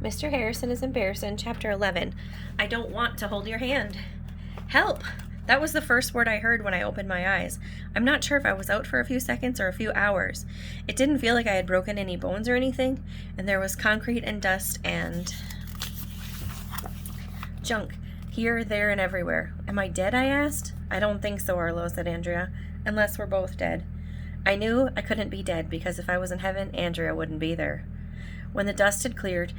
Mr. Harrison is Embarrassin, Chapter 11. I don't want to hold your hand. Help! That was the first word I heard when I opened my eyes. I'm not sure if I was out for a few seconds or a few hours. It didn't feel like I had broken any bones or anything, and there was concrete and dust and junk here, there, and everywhere. Am I dead? I asked. I don't think so, Arlo, said Andrea, unless we're both dead. I knew I couldn't be dead because if I was in heaven, Andrea wouldn't be there. When the dust had cleared,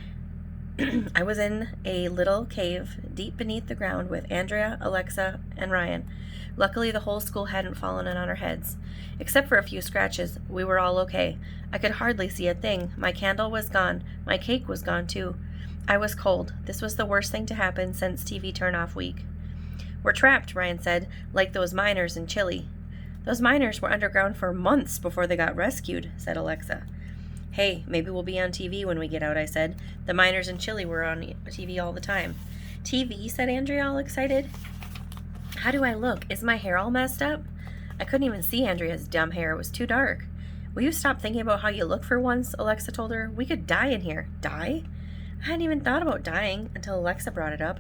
I was in a little cave deep beneath the ground with Andrea, Alexa, and Ryan. Luckily, the whole school hadn't fallen in on our heads. Except for a few scratches, we were all okay. I could hardly see a thing. My candle was gone. My cake was gone, too. I was cold. This was the worst thing to happen since TV turn-off week. We're trapped, Ryan said, like those miners in Chile. Those miners were underground for months before they got rescued, said Alexa. Hey, maybe we'll be on TV when we get out, I said. The miners in Chile were on TV all the time. TV, said Andrea, all excited. How do I look? Is my hair all messed up? I couldn't even see Andrea's dumb hair. It was too dark. Will you stop thinking about how you look for once? Alexa told her. We could die in here. Die? I hadn't even thought about dying until Alexa brought it up.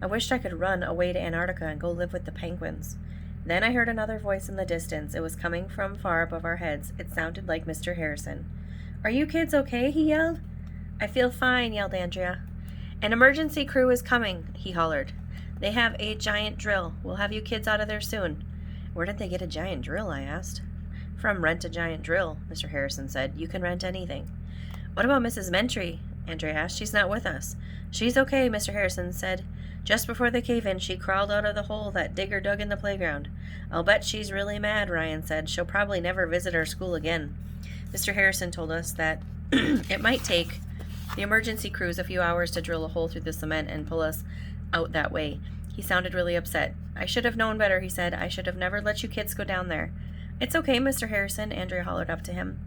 I wished I could run away to Antarctica and go live with the penguins. Then I heard another voice in the distance. It was coming from far above our heads. It sounded like Mr. Harrison. Are you kids okay? He yelled. I feel fine, yelled Andrea. An emergency crew is coming, he hollered. They have a giant drill. We'll have you kids out of there soon. Where did they get a giant drill? I asked. From Rent a Giant Drill, Mr. Harrison said. You can rent anything. What about Mrs. Mentry? Andrea asked. She's not with us. She's okay, Mr. Harrison said. Just before the cave-in, she crawled out of the hole that Digger dug in the playground. I'll bet she's really mad, Ryan said. She'll probably never visit our school again. Mr. Harrison told us that it might take the emergency crews a few hours to drill a hole through the cement and pull us out that way. He sounded really upset. I should have known better, he said. I should have never let you kids go down there. It's okay, Mr. Harrison, Andrea hollered up to him.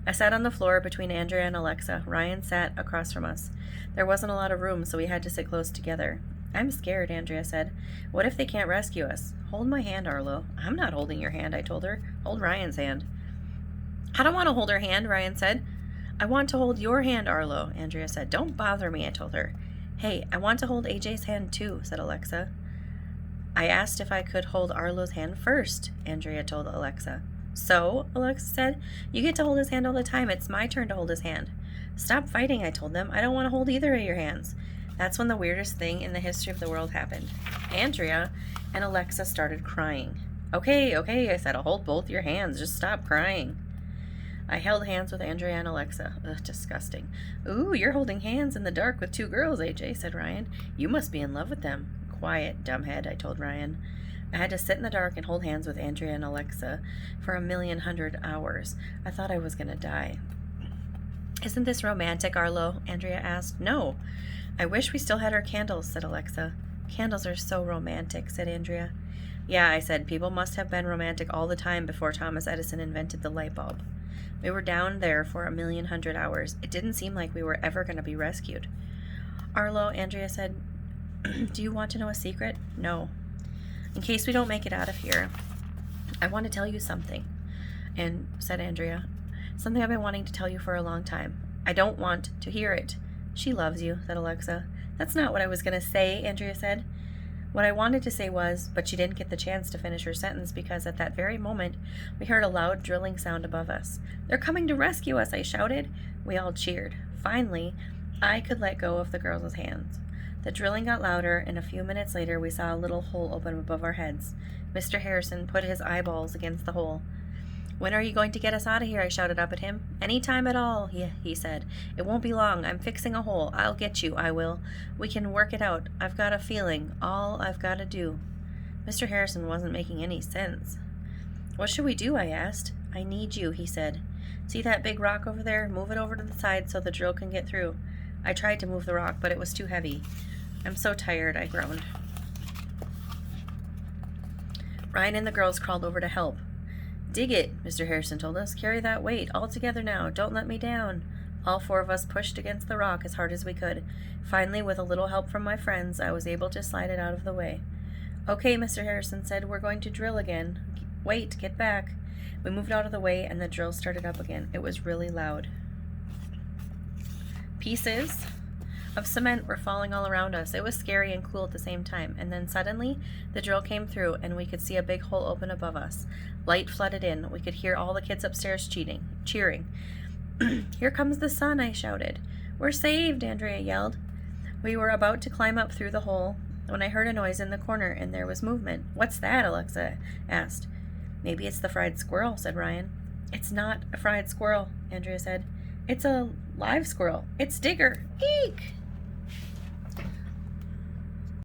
I sat on the floor between Andrea and Alexa. Ryan sat across from us. There wasn't a lot of room, so we had to sit close together. I'm scared, Andrea said. What if they can't rescue us? Hold my hand, Arlo. I'm not holding your hand, I told her. Hold Ryan's hand. I don't want to hold her hand, Ryan said. I want to hold your hand, Arlo, Andrea said. Don't bother me, I told her. Hey, I want to hold AJ's hand too, said Alexa. I asked if I could hold Arlo's hand first, Andrea told Alexa. So, Alexa said, you get to hold his hand all the time. It's my turn to hold his hand. Stop fighting, I told them. I don't want to hold either of your hands. That's when the weirdest thing in the history of the world happened. Andrea and Alexa started crying. Okay, I said, I'll hold both your hands. Just stop crying. I held hands with Andrea and Alexa. Ugh, disgusting. Ooh, you're holding hands in the dark with two girls, AJ, said Ryan. You must be in love with them. Quiet, dumbhead, I told Ryan. I had to sit in the dark and hold hands with Andrea and Alexa for 1,100,000 hours. I thought I was going to die. Isn't this romantic, Arlo? Andrea asked. No. I wish we still had our candles, said Alexa. Candles are so romantic, said Andrea. Yeah, I said, people must have been romantic all the time before Thomas Edison invented the light bulb. We were down there for 1,100,000 hours. It didn't seem like we were ever going to be rescued. Arlo, Andrea said, do you want to know a secret? No. In case we don't make it out of here, I want to tell you something, and said Andrea. Something I've been wanting to tell you for a long time. I don't want to hear it. She loves you, said Alexa. That's not what I was going to say, Andrea said. What I wanted to say was, but she didn't get the chance to finish her sentence because at that very moment, we heard a loud drilling sound above us. They're coming to rescue us, I shouted. We all cheered. Finally, I could let go of the girls' hands. The drilling got louder, and a few minutes later, we saw a little hole open above our heads. Mr. Harrison put his eyeballs against the hole. When are you going to get us out of here? I shouted up at him. Any time at all, he said. It won't be long. I'm fixing a hole. I'll get you. I will. We can work it out. I've got a feeling. All I've got to do. Mr. Harrison wasn't making any sense. What should we do? I asked. I need you, he said. See that big rock over there? Move it over to the side so the drill can get through. I tried to move the rock, but it was too heavy. I'm so tired, I groaned. Ryan and the girls crawled over to help. Dig it, Mr. Harrison told us. Carry that weight. All together now. Don't let me down. All four of us pushed against the rock as hard as we could. Finally, with a little help from my friends, I was able to slide it out of the way. Okay, Mr. Harrison said, we're going to drill again. Wait, get back. We moved out of the way and the drill started up again. It was really loud. Pieces of cement were falling all around us. It was scary and cool at the same time. And then suddenly, the drill came through, and we could see a big hole open above us. Light flooded in. We could hear all the kids upstairs cheering. Here comes the sun, I shouted. We're saved, Andrea yelled. We were about to climb up through the hole when I heard a noise in the corner, and there was movement. What's that? Alexa asked. Maybe it's the fried squirrel, said Ryan. It's not a fried squirrel, Andrea said. It's a live squirrel. It's Digger. Eek!